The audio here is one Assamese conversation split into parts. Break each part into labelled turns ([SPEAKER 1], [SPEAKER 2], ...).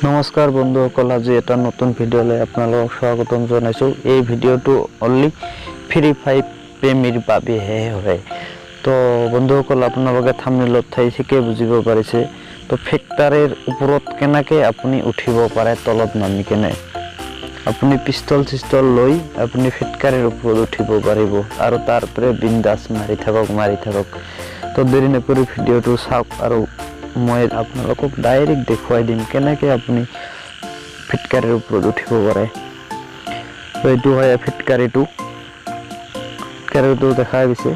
[SPEAKER 1] নমস্কাৰ বন্ধুসকল, আজি এটা নতুন ভিডিঅ'লৈ আপোনালোকক স্বাগতম জনাইছোঁ। এই ভিডিঅ'টো অনলি ফ্ৰী ফায়াৰ প্ৰেমীৰ বাবেহে হয়। তো বন্ধুসকল, আপোনালোকে থাম্বনেইলত ঠিকেই বুজিব পাৰিছে। তো ফেক্টৰীৰ ওপৰত কেনেকৈ আপুনি উঠিব পাৰে তলত নামি কেনে। আপুনি পিষ্টল লৈ আপুনি ফেক্টৰীৰ ওপৰত উঠিব পাৰিব আৰু তাৰপৰা বিন্দাছ মাৰি থাকক। তো দেৰি নকৰি ভিডিঅ'টো চাওক আৰু মই আপোনালোকক ডাইৰেক্ট দেখুৱাই দিম কেনেকৈ আপুনি ফিটকাৰীৰ ওপৰত উঠিব পাৰে। তো এইটো হয় ফিটকাৰীটো দেখাই দিছে,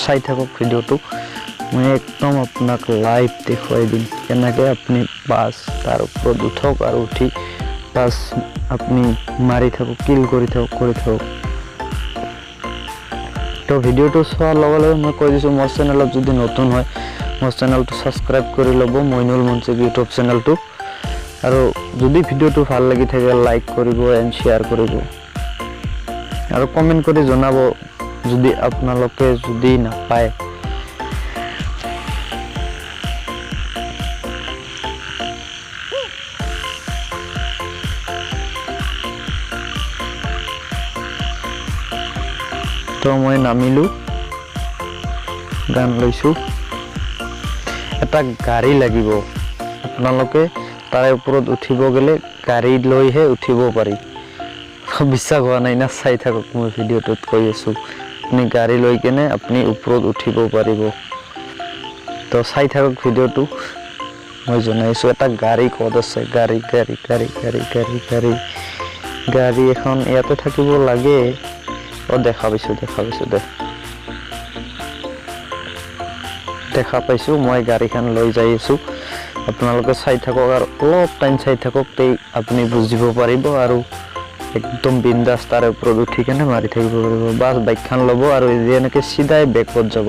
[SPEAKER 1] চাই থাকক ভিডিঅ'টো। মই একদম আপোনাক লাইভ দেখুৱাই দিম কেনেকৈ আপুনি বাছ তাৰ ওপৰত উঠক আৰু উঠি বাছ আপুনি মাৰি থাকক, কিল কৰি থাকক। তো ভিডিঅ'টো চোৱাৰ লগে লগে মই কৈ দিছোঁ, মোৰ চেনেলত যদি নতুন হয় মোৰ চেনেলটো ছাবস্ক্ৰাইব কৰি ল'ব, মইনুলমনচিক ইউটিউব চেনেলটো। আৰু যদি ভিডিঅ'টো ভাল লাগি থাকে লাইক কৰিব এণ্ড শ্বেয়াৰ কৰিব আৰু কমেণ্ট কৰি জনাব যদি আপোনালোকে যদি নাপায়। তো মই নামিলোঁ, গান লৈছোঁ। এটা গাড়ী লাগিব, আপোনালোকে তাৰে ওপৰত উঠিব গ'লে গাড়ী লৈহে উঠিব পাৰি। বিশ্বাস হোৱা নাই না, চাই থাকক, মই ভিডিঅ'টোত কৈ আছোঁ। আপুনি গাড়ী লৈ কেনে আপুনি ওপৰত উঠিব পাৰিব। তো চাই থাকক ভিডিঅ'টো, মই জনাইছোঁ। এটা গাড়ী ক'ত আছে, গাড়ী এখন ইয়াতে থাকিব লাগে। দেখা পাইছোঁ মই গাড়ীখন লৈ যাই আছোঁ। আপোনালোকে চাই থাকক আৰু অলপ টাইম চাই থাকক, তেই আপুনি বুজিব পাৰিব আৰু একদম বিন্দাছ তাৰে ওপৰত উঠি কেনে মাৰি থাকিব পাৰিব। বাছ বাইকখন ল'ব আৰু এনেকৈ চিধাই বেকত যাব,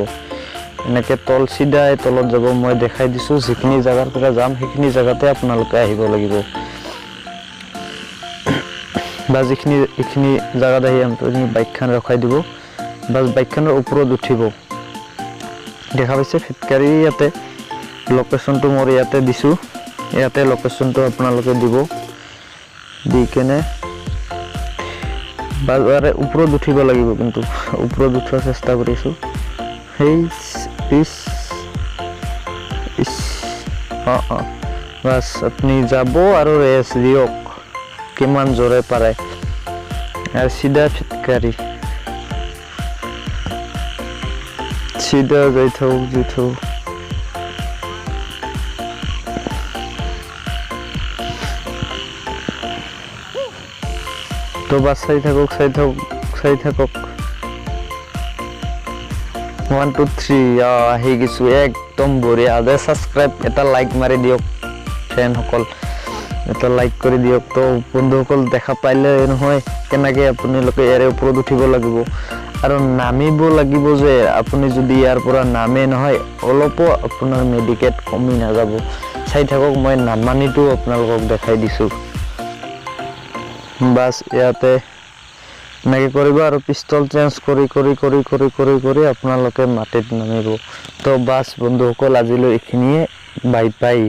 [SPEAKER 1] এনেকৈ চিধাই তলত যাব। মই দেখাই দিছোঁ, যিখিনি জেগাৰ পৰা যাম সেইখিনি জেগাতে আপোনালোকে আহিব লাগিব। বা এইখিনি জেগাত আহি আপুনি বাইকখন ৰখাই দিব, বাছ বাইকখনৰ ওপৰত উঠিব। দেখা পাইছে ফেক্টৰী, ইয়াতে লোকেশ্যনটো মই ইয়াতে দিছোঁ। ইয়াতে লোকেশ্যনটো আপোনালোকে দিব, দি কেনে বাজাৰে ওপৰত উঠিব লাগিব। কিন্তু ওপৰত উঠাৰ চেষ্টা কৰিছোঁ। বাছ আপুনি যাব আৰু ৰেষ্ট দিয়ক কিমান জোৰে পাৰে আৰু চিধা ফিটকাৰী চিধা যাই থাকক। তো বাছ চাই থাকক 1 2 3 আহি গৈছো, একদম বঢ়িয়া। ছাবস্ক্ৰাইব এটা লাইক মাৰি দিয়ক ফ্ৰেণ্ডসকল, এটা লাইক কৰি দিয়ক। তো বন্ধুসকল, দেখা পাইলে নহয় কেনেকৈ আপোনালোকে ইয়াৰে ওপৰত উঠিব লাগিব আৰু নামিব লাগিব। যে আপুনি যদি ইয়াৰ পৰা নামে নহয় অলপো আপোনাৰ মেডিকেট কমি নাযাব। চাই থাকক, মই নামানিটো আপোনালোকক দেখাই দিছোঁ। বাছ ইয়াতে এনেকৈ কৰিব আৰু পিষ্টল চেঞ্জ কৰি আপোনালোকে মাটিত নামিব। তো বাছ বন্ধুসকল, আজিলৈ এইখিনিয়ে। Bye bye.